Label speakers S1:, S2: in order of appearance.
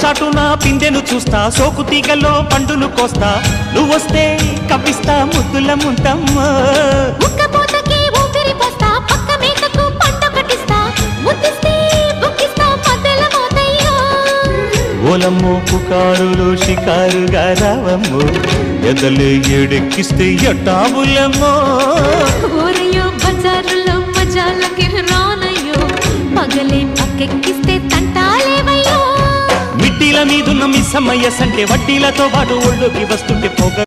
S1: చాటున పిందెను చూస్తా, సోకు తీగల్లో పండును కోస్తా, నువ్వొస్తే కప్పిస్తా ముద్దుల ముంతమ్మ.
S2: ఉక్కపోతకి ఊపిరి పోస్తా, పక్క మేకకు పంట కట్టిస్తా, ముద్దిస్తే బుక్కిస్తా మధ్యల మోతయ్యో.
S1: ఓలమ్మో పుకారులో షికారుగా రావమ్మో, ఎదలే ఏడెక్కిస్తే ఎట్టాబులమ్మో.
S2: ఊరయ్యో బజారులో మజాలకి రానయ్యో, పగలే పక్కెక్కిస్తే తంటాలేవయ్యో.
S1: మిట్టిల మీదున్న మిస్సమ్మయ్య సంటే వడ్డీలతో పాటు ఒళ్ళోకి వస్తుంటే పొగ